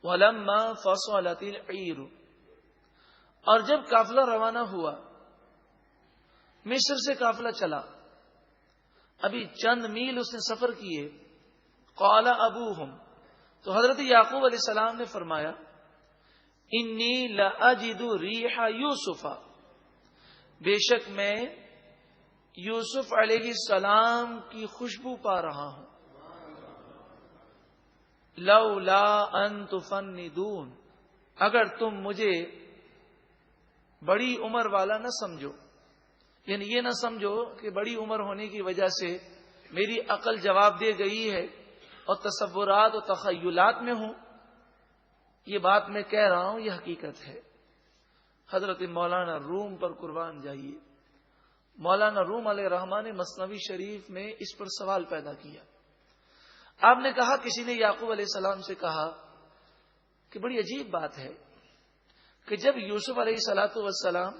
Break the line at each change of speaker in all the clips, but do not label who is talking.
وَلَمَّا فَصَلَتِ الْعِيرُ، اور جب قافلہ روانہ ہوا، مصر سے قافلہ چلا، ابھی چند میل اس نے سفر کیے، قال ابوہم، تو حضرت یعقوب علیہ السلام نے فرمایا انی لأجد ریح یوسف، بے شک میں یوسف علیہ السلام کی خوشبو پا رہا ہوں، لولا ان تفندون، اگر تم مجھے بڑی عمر والا نہ سمجھو، یعنی یہ نہ سمجھو کہ بڑی عمر ہونے کی وجہ سے میری عقل جواب دے گئی ہے اور تصورات و تخیلات میں ہوں، یہ بات میں کہہ رہا ہوں یہ حقیقت ہے۔ حضرت مولانا روم پر قربان جائیے، مولانا روم علیہ الرحمٰن نے مثنوی شریف میں اس پر سوال پیدا کیا۔ آپ نے کہا، کسی نے یعقوب علیہ السلام سے کہا کہ بڑی عجیب بات ہے کہ جب یوسف علیہ السلام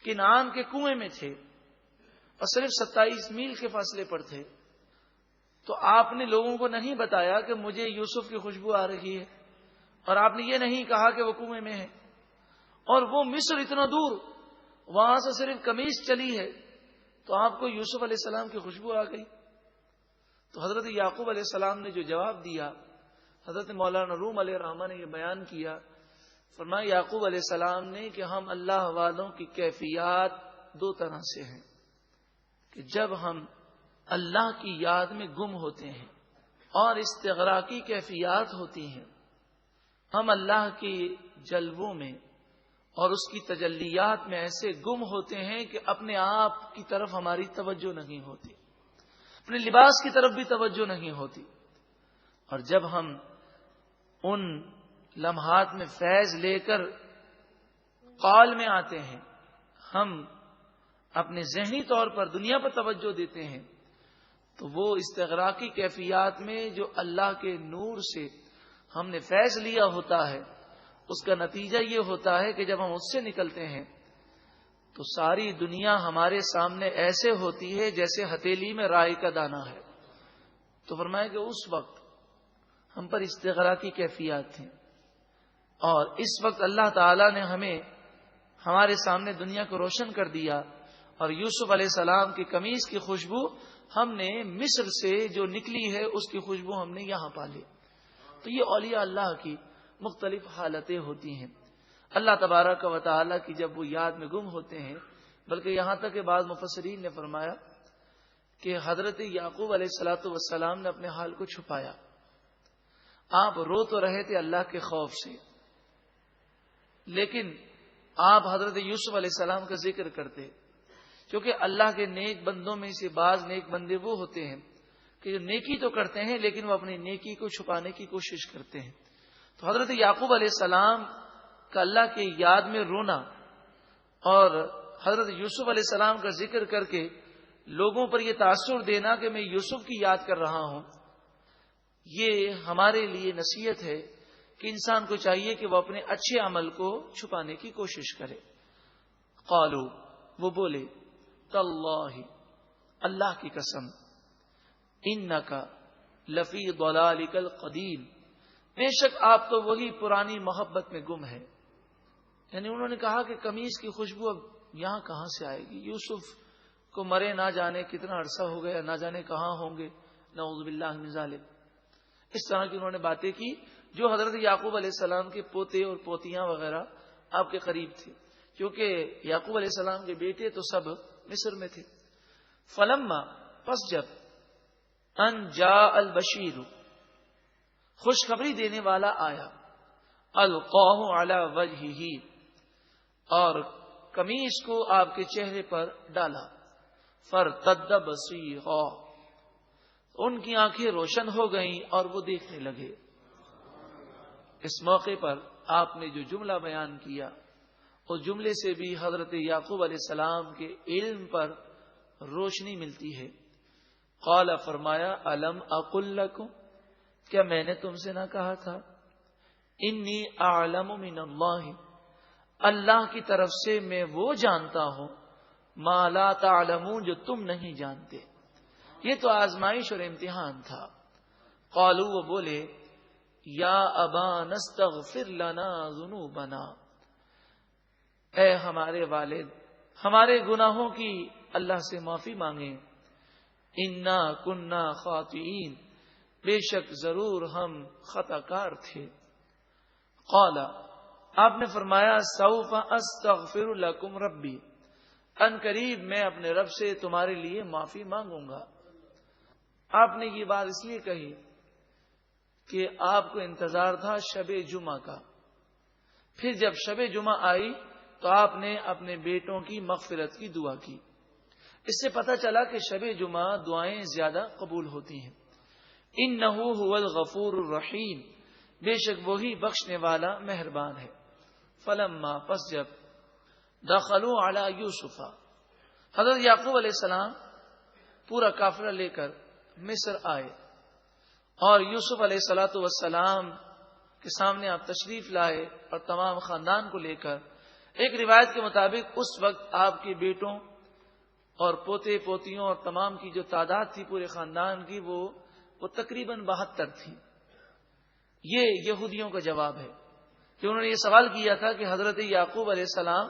کنعان کے کنویں میں تھے اور صرف 27 میل کے فاصلے پر تھے، تو آپ نے لوگوں کو نہیں بتایا کہ مجھے یوسف کی خوشبو آ رہی ہے، اور آپ نے یہ نہیں کہا کہ وہ کنویں میں ہے، اور وہ مصر اتنا دور، وہاں سے صرف قمیص چلی ہے تو آپ کو یوسف علیہ السلام کی خوشبو آ گئی۔ تو حضرت یعقوب علیہ السلام نے جو جواب دیا، حضرت مولانا روم علیہ الرحمٰن نے یہ بیان کیا، فرمایا یعقوب علیہ السلام نے کہ ہم اللہ والوں کی کیفیات دو طرح سے ہیں، کہ جب ہم اللہ کی یاد میں گم ہوتے ہیں اور استغراقی کیفیات ہوتی ہیں، ہم اللہ کی جلووں میں اور اس کی تجلیات میں ایسے گم ہوتے ہیں کہ اپنے آپ کی طرف ہماری توجہ نہیں ہوتی، اپنے لباس کی طرف بھی توجہ نہیں ہوتی، اور جب ہم ان لمحات میں فیض لے کر قال میں آتے ہیں، ہم اپنے ذہنی طور پر دنیا پر توجہ دیتے ہیں، تو وہ استغراقی کیفیات میں جو اللہ کے نور سے ہم نے فیض لیا ہوتا ہے، اس کا نتیجہ یہ ہوتا ہے کہ جب ہم اس سے نکلتے ہیں تو ساری دنیا ہمارے سامنے ایسے ہوتی ہے جیسے ہتھیلی میں رائی کا دانہ ہے۔ تو فرمایا کہ اس وقت ہم پر استغراقی کیفیات تھیں، اور اس وقت اللہ تعالی نے ہمیں ہمارے سامنے دنیا کو روشن کر دیا، اور یوسف علیہ السلام کی قمیص کی خوشبو ہم نے مصر سے جو نکلی ہے اس کی خوشبو ہم نے یہاں پا لی۔ تو یہ اولیاء اللہ کی مختلف حالتیں ہوتی ہیں، اللہ تبارک و تعالی کی جب وہ یاد میں گم ہوتے ہیں، بلکہ یہاں تک کہ بعض مفسرین نے فرمایا کہ حضرت یعقوب علیہ السلام نے اپنے حال کو چھپایا، آپ رو تو رہے تھے اللہ کے خوف سے، لیکن آپ حضرت یوسف علیہ السلام کا ذکر کرتے، کیونکہ اللہ کے نیک بندوں میں سے بعض نیک بندے وہ ہوتے ہیں کہ جو نیکی تو کرتے ہیں لیکن وہ اپنی نیکی کو چھپانے کی کوشش کرتے ہیں۔ تو حضرت یعقوب علیہ السلام کا اللہ کی یاد میں رونا اور حضرت یوسف علیہ السلام کا ذکر کر کے لوگوں پر یہ تاثر دینا کہ میں یوسف کی یاد کر رہا ہوں، یہ ہمارے لیے نصیحت ہے کہ انسان کو چاہیے کہ وہ اپنے اچھے عمل کو چھپانے کی کوشش کرے۔ قالو، وہ بولے، تاللہ، اللہ کی قسم، انکا لفی ضلالک القدیم، بے شک آپ تو وہی پرانی محبت میں گم ہے۔ یعنی انہوں نے کہا کہ قمیص کی خوشبو اب یہاں کہاں سے آئے گی، یوسف کو مرے نہ جانے کتنا عرصہ ہو گیا، نہ جانے کہاں ہوں گے، نعوذ باللہ من ذالک۔ اس طرح کی انہوں نے باتیں کی جو حضرت یعقوب علیہ السلام کے پوتے اور پوتیاں وغیرہ آپ کے قریب تھے، کیونکہ یعقوب علیہ السلام کے بیٹے تو سب مصر میں تھے۔ فلما، پس جب، ان جاء البشیر، خوشخبری دینے والا آیا، القاہ علی وجہہ، اور قمیص کو آپ کے چہرے پر ڈالا، فرتد بصیرا، ان کی آنکھیں روشن ہو گئیں اور وہ دیکھنے لگے۔ اس موقع پر آپ نے جو جملہ بیان کیا اس جملے سے بھی حضرت یعقوب علیہ السلام کے علم پر روشنی ملتی ہے۔ قال، فرمایا، الم اقل لکم، کیا میں نے تم سے نہ کہا تھا، انی اعلم من اللہ، اللہ کی طرف سے میں وہ جانتا ہوں، ما لا تعلمون، جو تم نہیں جانتے۔ یہ تو آزمائش اور امتحان تھا۔ قالوا، وہ بولے، یا ابانا استغفر لنا ذنوبنا، اے ہمارے والد ہمارے گناہوں کی اللہ سے معافی مانگیں، انا کننا خاطئین، بے شک ضرور ہم خطا کار تھے۔ قال، آپ نے فرمایا سوف استغفر لکم ربی، ان قریب میں اپنے رب سے تمہارے لیے معافی مانگوں گا۔ آپ نے یہ بات اس لیے کہی کہ آپ کو انتظار تھا شب جمعہ کا، پھر جب شب جمعہ آئی تو آپ نے اپنے بیٹوں کی مغفرت کی دعا کی۔ اس سے پتہ چلا کہ شب جمعہ دعائیں زیادہ قبول ہوتی ہیں۔ انہ هو الغفور الرحیم، بے شک وہی بخشنے والا مہربان ہے۔ فلما، پس جب دخلوا علی یوسف، حضرت یعقوب علیہ السلام پورا قافلہ لے کر مصر آئے اور یوسف علیہ الصلوۃ والسلام کے سامنے آپ تشریف لائے اور تمام خاندان کو لے کر۔ ایک روایت کے مطابق اس وقت آپ کے بیٹوں اور پوتے پوتیوں اور تمام کی جو تعداد تھی پورے خاندان کی وہ تقریباً 72 تھی۔ یہ یہودیوں کا جواب ہے کہ انہوں نے یہ سوال کیا تھا کہ حضرت یعقوب علیہ السلام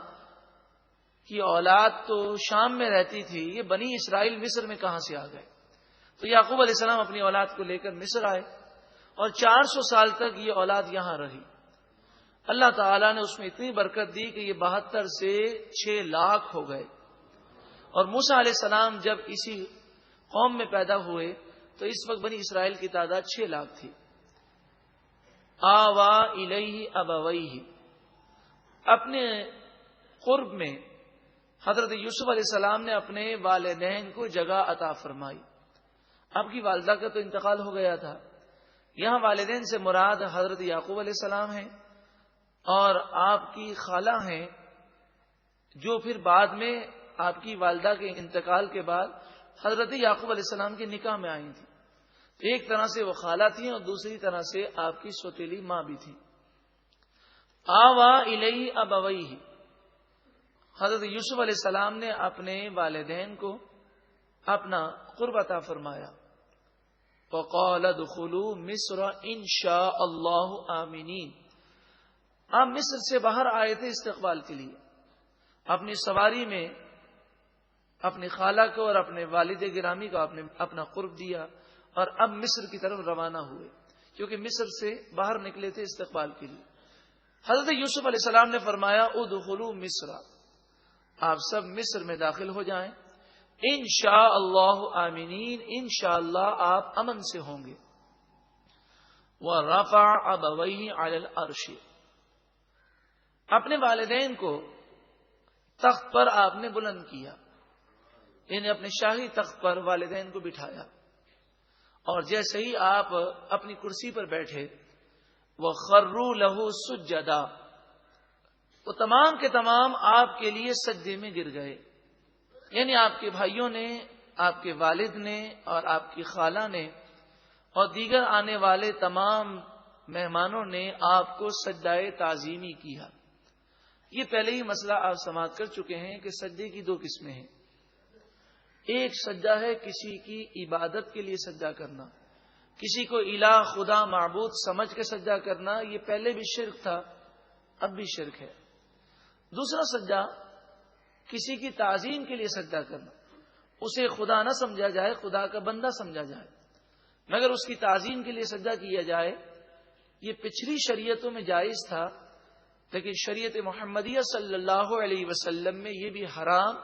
کی اولاد تو شام میں رہتی تھی، یہ بنی اسرائیل مصر میں کہاں سے آ گئے؟ تو یعقوب علیہ السلام اپنی اولاد کو لے کر مصر آئے اور 400 سال تک یہ اولاد یہاں رہی۔ اللہ تعالیٰ نے اس میں اتنی برکت دی کہ یہ 72 سے 6 لاکھ ہو گئے، اور موسیٰ علیہ السلام جب اسی قوم میں پیدا ہوئے تو اس وقت بنی اسرائیل کی تعداد 6 لاکھ تھی۔ آوا الیہ ابویہ، اپنے قرب میں حضرت یوسف علیہ السلام نے اپنے والدین کو جگہ عطا فرمائی۔ آپ کی والدہ کا تو انتقال ہو گیا تھا، یہاں والدین سے مراد حضرت یعقوب علیہ السلام ہیں اور آپ کی خالہ ہیں، جو پھر بعد میں آپ کی والدہ کے انتقال کے بعد حضرت یعقوب علیہ السلام کے نکاح میں آئی تھی۔ تو ایک طرح سے وہ خالہ تھیں اور دوسری طرح سے آپ کی سوتیلی ماں بھی تھی۔ آوا الیہ ابویہ، حضرت یوسف علیہ السلام نے اپنے والدین کو اپنا قرب عطا فرمایا۔ وقال ادخلوا مصر ان شاء اللہ آمنین، آپ مصر سے باہر آئے تھے استقبال کے لیے، اپنی سواری میں اپنی خالہ کو اور اپنے والد گرامی کو آپ نے اپنا قرب دیا اور اب مصر کی طرف روانہ ہوئے، کیونکہ مصر سے باہر نکلے تھے استقبال کے لیے۔ حضرت یوسف علیہ السلام نے فرمایا ادخلوا مصر، آپ سب مصر میں داخل ہو جائیں، انشاء اللہ آمینین، انشاءاللہ آپ امن سے ہوں گے۔ وَرَفَعَ أَبَوَيْهِ عَلَى الْعَرْشِ، اپنے والدین کو تخت پر آپ نے بلند کیا، یعنی اپنے شاہی تخت پر والدین کو بٹھایا، اور جیسے ہی آپ اپنی کرسی پر بیٹھے وَخَرُّوا لَهُ سُجَّدًا، وہ تمام کے تمام آپ کے لیے سجدے میں گر گئے، یعنی آپ کے بھائیوں نے، آپ کے والد نے اور آپ کی خالہ نے اور دیگر آنے والے تمام مہمانوں نے آپ کو سجدہ تعظیمی کیا۔ یہ پہلے ہی مسئلہ آپ سماعت کر چکے ہیں کہ سجدے کی 2 قسمیں ہیں۔ ایک سجدہ ہے کسی کی عبادت کے لیے سجدہ کرنا، کسی کو الہ خدا معبود سمجھ کے سجدہ کرنا، یہ پہلے بھی شرک تھا، اب بھی شرک ہے۔ دوسرا سجدہ کسی کی تعظیم کے لیے سجدہ کرنا، اسے خدا نہ سمجھا جائے، خدا کا بندہ سمجھا جائے، مگر اس کی تعظیم کے لیے سجدہ کیا جائے۔ یہ پچھلی شریعتوں میں جائز تھا، لیکن شریعت محمدیہ صلی اللہ علیہ وسلم میں یہ بھی حرام،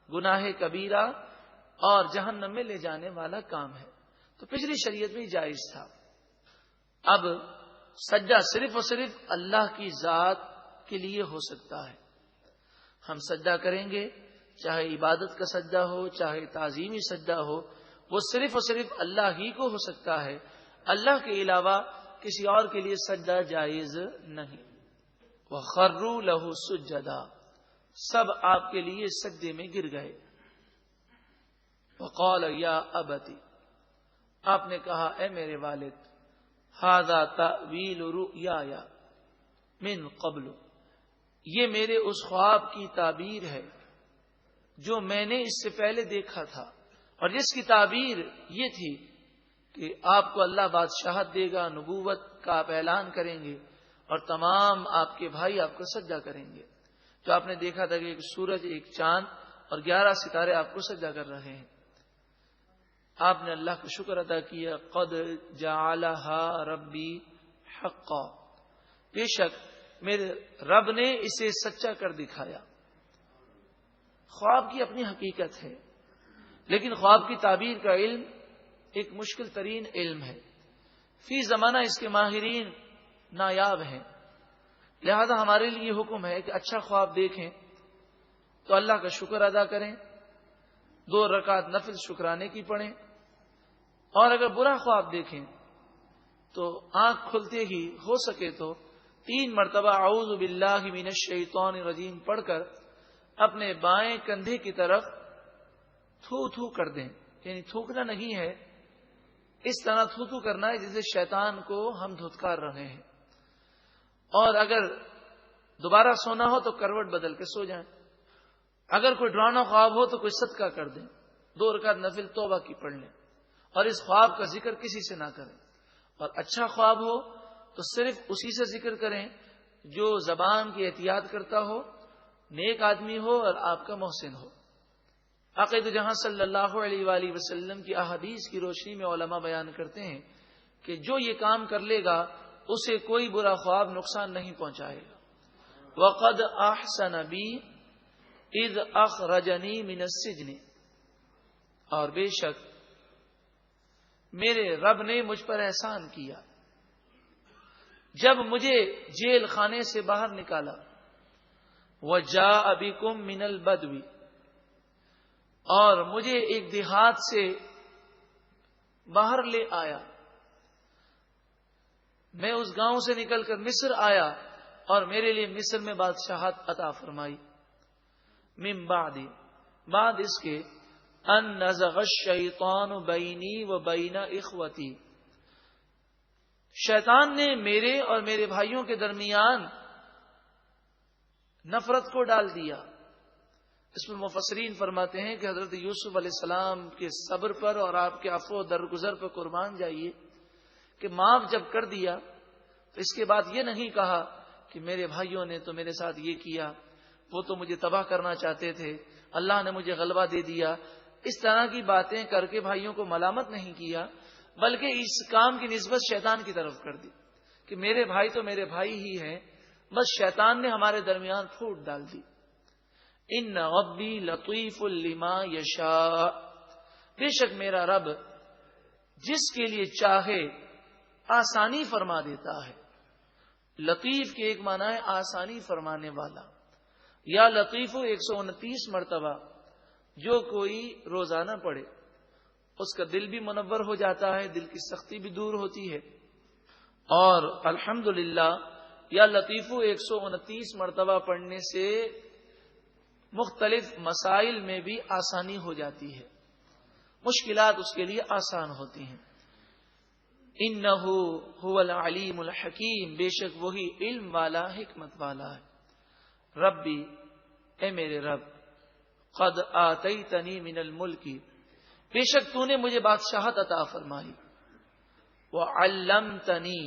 گناہ کبیرہ اور جہنم میں لے جانے والا کام ہے، تو پچھلی شریعت میں جائز تھا۔ اب سجدہ صرف اور صرف اللہ کی ذات کے لیے ہو سکتا ہے۔ ہم سجدہ کریں گے، چاہے عبادت کا سجدہ ہو، چاہے تعظیمی سجدہ ہو، وہ صرف اور صرف اللہ ہی کو ہو سکتا ہے، اللہ کے علاوہ کسی اور کے لیے سجدہ جائز نہیں۔ وَخَرُّوا لَهُ سُجَّدًا، سب آپ کے لیے سجدے میں گر گئے۔ وَقَالَ يَا أَبَتِ، آپ نے کہا اے میرے والد، هَذَا تَأْوِيلُ رُؤْيَايَ مِن قَبْلُ، یہ میرے اس خواب کی تعبیر ہے جو میں نے اس سے پہلے دیکھا تھا، اور جس کی تعبیر یہ تھی کہ آپ کو اللہ بادشاہت دے گا، نبوت کا آپ اعلان کریں گے اور تمام آپ کے بھائی آپ کو سجدہ کریں گے. جو آپ نے دیکھا تھا کہ ایک سورج، ایک چاند اور 11 ستارے آپ کو سجدہ کر رہے ہیں. آپ نے اللہ کا شکر ادا کیا. قد جعلها ربی حقا، بے شک میرے رب نے اسے سچا کر دکھایا. خواب کی اپنی حقیقت ہے، لیکن خواب کی تعبیر کا علم ایک مشکل ترین علم ہے. فی زمانہ اس کے ماہرین نایاب ہیں. لہذا ہمارے لیے یہ حکم ہے کہ اچھا خواب دیکھیں تو اللہ کا شکر ادا کریں، 2 رکعت نفل شکرانے کی پڑھیں، اور اگر برا خواب دیکھیں تو آنکھ کھلتے ہی ہو سکے تو 3 مرتبہ اعوذ باللہ من الشیطان الرجیم پڑھ کر اپنے بائیں کندھے کی طرف تھو تھو کر دیں. یعنی تھوکنا نہیں ہے، اس طرح تھو تھو کرنا ہے جسے شیطان کو ہم دھتکار رہے ہیں. اور اگر دوبارہ سونا ہو تو کروٹ بدل کے سو جائیں. اگر کوئی ڈرانا خواب ہو تو کوئی صدقہ کر دیں، 2 رکعت نفل توبہ کی پڑھ لیں، اور اس خواب کا ذکر کسی سے نہ کریں. اور اچھا خواب ہو تو صرف اسی سے ذکر کریں جو زبان کی احتیاط کرتا ہو، نیک آدمی ہو اور آپ کا محسن ہو. عقید جہاں صلی اللہ علیہ وآلہ وسلم کی احادیث کی روشنی میں علماء بیان کرتے ہیں کہ جو یہ کام کر لے گا اسے کوئی برا خواب نقصان نہیں پہنچائے گا. وقد احسن بی اذ اخرجنی من السجن، اور بے شک میرے رب نے مجھ پر احسان کیا جب مجھے جیل خانے سے باہر نکالا. وجاء بکم من البدو، اور مجھے ایک دیہات سے باہر لے آیا. میں اس گاؤں سے نکل کر مصر آیا اور میرے لیے مصر میں بادشاہت عطا فرمائی. من بعد اس کے ان نزغ الشیطان بینی و بین اخوتی، شیطان نے میرے اور میرے بھائیوں کے درمیان نفرت کو ڈال دیا. اس میں مفسرین فرماتے ہیں کہ حضرت یوسف علیہ السلام کے صبر پر اور آپ کے عفو و درگزر پر قربان جائیے کہ معاف جب کر دیا تو اس کے بعد یہ نہیں کہا کہ میرے بھائیوں نے تو میرے ساتھ یہ کیا، وہ تو مجھے تباہ کرنا چاہتے تھے، اللہ نے مجھے غلبہ دے دیا. اس طرح کی باتیں کر کے بھائیوں کو ملامت نہیں کیا، بلکہ اس کام کی نسبت شیطان کی طرف کر دی کہ میرے بھائی تو میرے بھائی ہی ہیں، بس شیطان نے ہمارے درمیان پھوٹ ڈال دی. ان ربی لطیف لما یشاء، بے شک میرا رب جس کے لیے چاہے آسانی فرما دیتا ہے. لطیف کے ایک معنی ہے آسانی فرمانے والا. یا لطیف 129 مرتبہ جو کوئی روزانہ پڑھے اس کا دل بھی منور ہو جاتا ہے، دل کی سختی بھی دور ہوتی ہے. اور الحمدللہ یا لطیف 129 مرتبہ پڑھنے سے مختلف مسائل میں بھی آسانی ہو جاتی ہے، مشکلات اس کے لیے آسان ہوتی ہیں. انہ هو العلیم الحکیم، بے شک وہی علم والا حکمت والا ہے. ربی، اے میرے رب، قد آتیتنی من الملک، بے شک تو نے مجھے بادشاہت عطا فرمائی. وعلمتنی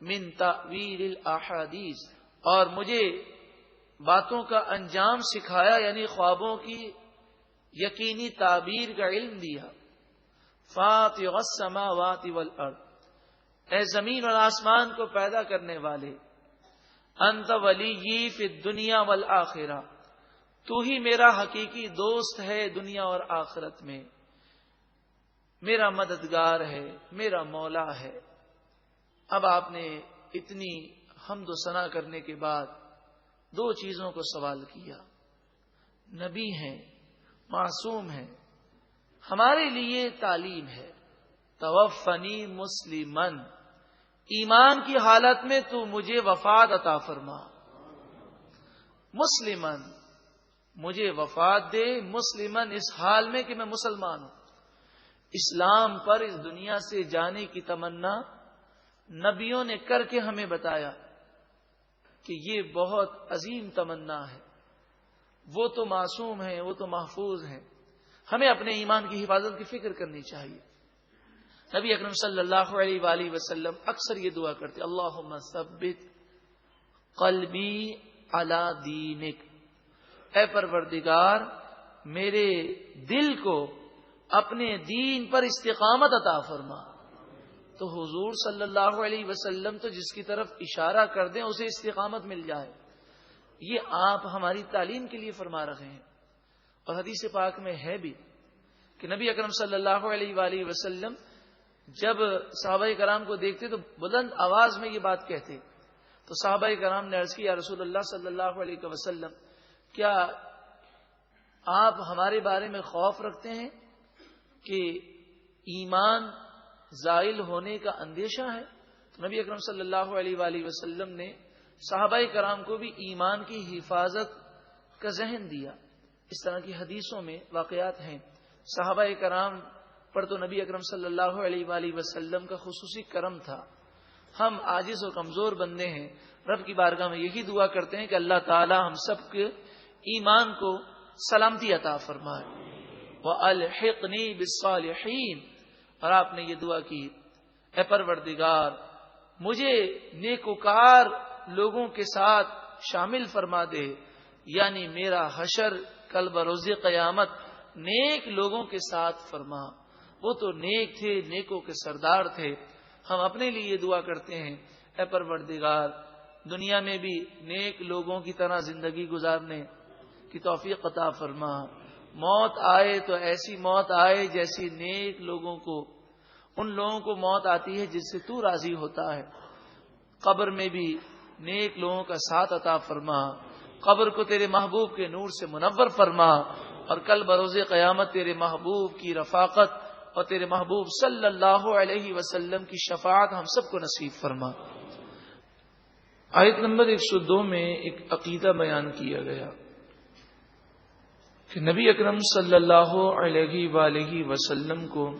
من تأویل الاحادیث، اور مجھے باتوں کا انجام سکھایا، یعنی خوابوں کی یقینی تعبیر کا علم دیا. فاطر السماوات والارض، اے زمین اور آسمان کو پیدا کرنے والے. انت ولی فی الدنیا والآخرہ، تو ہی میرا حقیقی دوست ہے دنیا اور آخرت میں، میرا مددگار ہے، میرا مولا ہے. اب آپ نے اتنی حمد و ثنا کرنے کے بعد 2 چیزوں کو سوال کیا. نبی ہیں، معصوم ہیں، ہمارے لیے تعلیم ہے. توفنی مسلمن، ایمان کی حالت میں تو مجھے وفات عطا فرما. مسلمن، مجھے وفات دے. مسلمن، اس حال میں کہ میں مسلمان ہوں. اسلام پر اس دنیا سے جانے کی تمنا نبیوں نے کر کے ہمیں بتایا کہ یہ بہت عظیم تمنا ہے. وہ تو معصوم ہیں، وہ تو محفوظ ہیں. ہمیں اپنے ایمان کی حفاظت کی فکر کرنی چاہیے. نبی اکرم صلی اللہ علیہ وآلہ وسلم اکثر یہ دعا کرتے، اللہم ثبت قلبی علی دینک، اے پروردگار میرے دل کو اپنے دین پر استقامت عطا فرما۔ تو حضور صلی اللہ علیہ وسلم تو جس کی طرف اشارہ کر دیں اسے استقامت مل جائے، یہ آپ ہماری تعلیم کے لیے فرما رہے ہیں۔ اور حدیث پاک میں ہے بھی کہ نبی اکرم صلی اللہ علیہ وآلہ وسلم جب صحابہ کرام کو دیکھتے تو بلند آواز میں یہ بات کہتے، تو صحابہ کرام نے عرض کی، یا رسول اللہ صلی اللہ علیہ وسلم، کیا آپ ہمارے بارے میں خوف رکھتے ہیں کہ ایمان زائل ہونے کا اندیشہ ہے؟ تو نبی اکرم صلی اللہ علیہ وآلہ وسلم نے صحابہ کرام کو بھی ایمان کی حفاظت کا ذہن دیا۔ اس طرح کی حدیثوں میں واقعات ہیں۔ صحابہ کرام پر تو نبی اکرم صلی اللہ علیہ وآلہ وسلم کا خصوصی کرم تھا۔ ہم عاجز اور کمزور بندے ہیں، رب کی بارگاہ میں یہی دعا کرتے ہیں کہ اللہ تعالی ہم سب کے ایمان کو سلامتی عطا فرمائے۔ وَأَلْحِقْنِي بِالصَّالِحِينَ، اور آپ نے یہ دعا کی، اے پروردگار مجھے نیکوکار لوگوں کے ساتھ شامل فرما دے، یعنی میرا حشر کل بروز قیامت نیک لوگوں کے ساتھ فرما۔ وہ تو نیک تھے، نیکوں کے سردار تھے۔ ہم اپنے لیے یہ دعا کرتے ہیں، اے پروردگار دنیا میں بھی نیک لوگوں کی طرح زندگی گزارنے کی توفیق عطا فرما۔ موت آئے تو ایسی موت آئے جیسی نیک لوگوں کو، ان لوگوں کو موت آتی ہے جس سے تو راضی ہوتا ہے۔ قبر میں بھی نیک لوگوں کا ساتھ عطا فرما، قبر کو تیرے محبوب کے نور سے منور فرما، اور کل بروز قیامت تیرے محبوب کی رفاقت اور تیرے محبوب صلی اللہ علیہ وسلم کی شفاعت ہم سب کو نصیب فرما۔ آیت نمبر 102 میں ایک عقیدہ بیان کیا گیا کہ نبی اکرم صلی اللہ علیہ وآلہ وسلم کو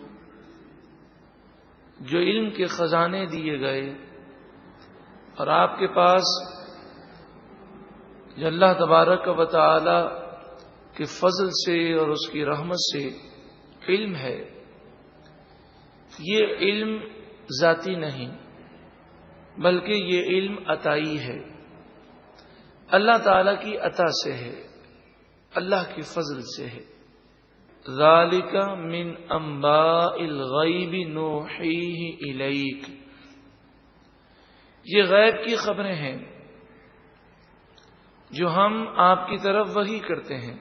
جو علم کے خزانے دیے گئے اور آپ کے پاس جو اللہ تبارک و تعالی کے فضل سے اور اس کی رحمت سے علم ہے، یہ علم ذاتی نہیں بلکہ یہ علم عطائی ہے، اللہ تعالی کی عطا سے ہے، اللہ کے فضل سے ہے۔ ذالک من انباء الغیب نوحیہ الیک، یہ غیب کی خبریں ہیں جو ہم آپ کی طرف وحی کرتے ہیں۔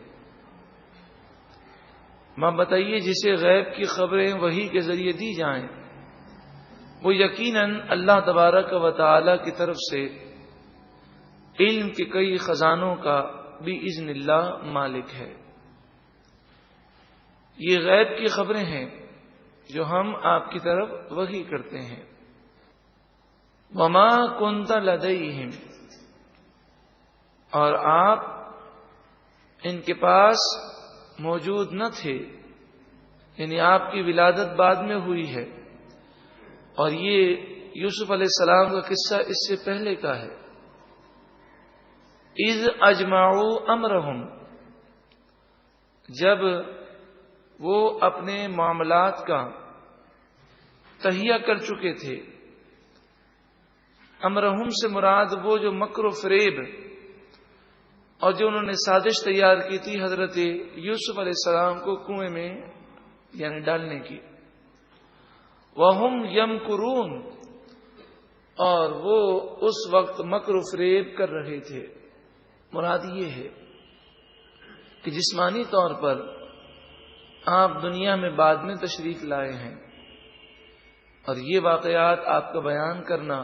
ماں بتائیے، جسے غیب کی خبریں وحی کے ذریعے دی جائیں وہ یقیناً اللہ تبارک و تعالی کی طرف سے علم کے کئی خزانوں کا بھی اذن اللہ مالک ہے۔ یہ غیب کی خبریں ہیں جو ہم آپ کی طرف وحی کرتے ہیں۔ وما کنت لدیہم، اور آپ ان کے پاس موجود نہ تھے، یعنی آپ کی ولادت بعد میں ہوئی ہے، اور یہ یوسف علیہ السلام کا قصہ اس سے پہلے کا ہے۔ اذ اجمعوا امرہم، جب وہ اپنے معاملات کا تہیہ کر چکے تھے۔ امرہم سے مراد وہ جو مکر و فریب اور جو انہوں نے سازش تیار کی تھی حضرت یوسف علیہ السلام کو کنویں میں یعنی ڈالنے کی۔ وَهُمْ يَمْكُرُونَ، اور وہ اس وقت مکر و فریب کر رہے تھے۔ مراد یہ ہے کہ جسمانی طور پر آپ دنیا میں بعد میں تشریف لائے ہیں، اور یہ واقعات آپ کا بیان کرنا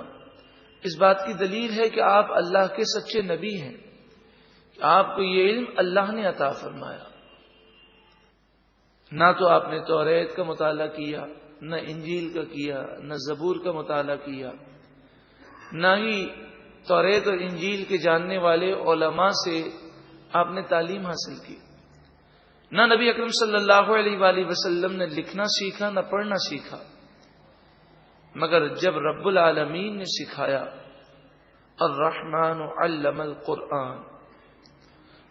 اس بات کی دلیل ہے کہ آپ اللہ کے سچے نبی ہیں، کہ آپ کو یہ علم اللہ نے عطا فرمایا۔ نہ تو آپ نے توریت کا مطالعہ کیا، نہ انجیل کا کیا، نہ زبور کا مطالعہ کیا، نہ ہی توریت اور انجیل کے جاننے والے علماء سے آپ نے تعلیم حاصل کی، نہ نبی اکرم صلی اللہ علیہ وآلہ وسلم نے لکھنا سیکھا، نہ پڑھنا سیکھا، مگر جب رب العالمین نے سکھایا، الرحمن علم القرآن،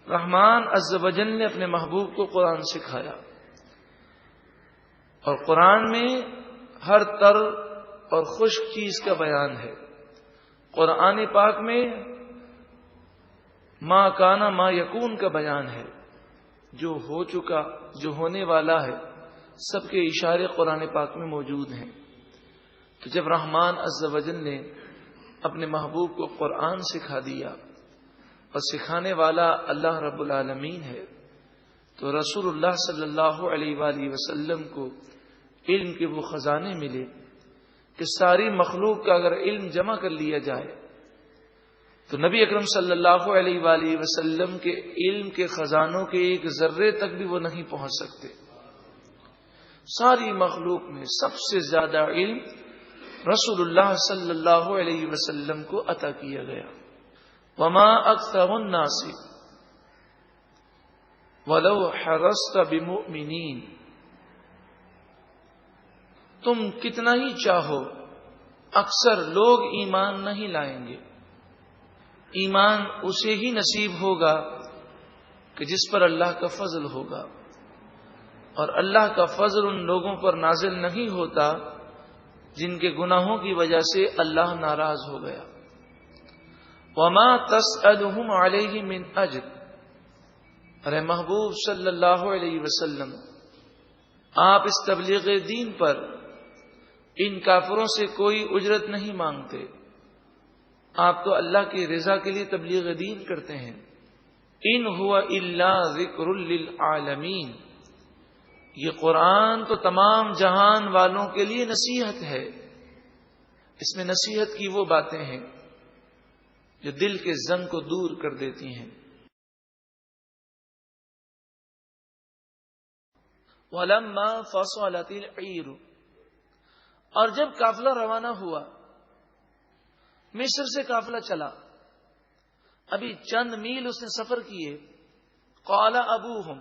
رحمان عز و جل نے اپنے محبوب کو قرآن سکھایا، اور قرآن میں ہر تر اور خشک چیز کا بیان ہے. قرآن پاک میں ما کانا ما یکون کا بیان ہے. جو ہو چکا، جو ہونے والا ہے، سب کے اشارے قرآن پاک میں موجود ہیں. تو جب رحمان عز و جل نے اپنے محبوب کو قرآن سکھا دیا اور سکھانے والا اللہ رب العالمین ہے، تو رسول اللہ صلی اللہ علیہ وآلہ وسلم کو علم کے وہ خزانے ملے کہ ساری مخلوق کا اگر علم جمع کر لیا جائے تو نبی اکرم صلی اللہ علیہ وآلہ وسلم کے علم کے خزانوں کے ایک ذرے تک بھی وہ نہیں پہنچ سکتے. ساری مخلوق میں سب سے زیادہ علم رسول اللہ صلی اللہ علیہ وسلم کو عطا کیا گیا. وما اکثر الناس ولو حرصت بمؤمنین، تم کتنا ہی چاہو اکثر لوگ ایمان نہیں لائیں گے. ایمان اسے ہی نصیب ہوگا کہ جس پر اللہ کا فضل ہوگا، اور اللہ کا فضل ان لوگوں پر نازل نہیں ہوتا جن کے گناہوں کی وجہ سے اللہ ناراض ہو گیا. وما تسألهم علیہ من اجر، ارے محبوب صلی اللہ علیہ وسلم، آپ اس تبلیغ دین پر ان کافروں سے کوئی اجرت نہیں مانگتے. آپ تو اللہ کی رضا کے لیے تبلیغ دین کرتے ہیں. ان ہوا الا ذکر للعالمین، یہ قرآن تو تمام جہان والوں کے لیے نصیحت ہے. اس میں نصیحت کی وہ باتیں ہیں جو دل کے زنگ کو دور کر دیتی ہیں. وَلَمَّا فَصَلَتِ الْعِيرُ، اور جب قافلہ روانہ ہوا، مصر سے قافلہ چلا، ابھی چند میل اس نے سفر کیے. قال ابوہم،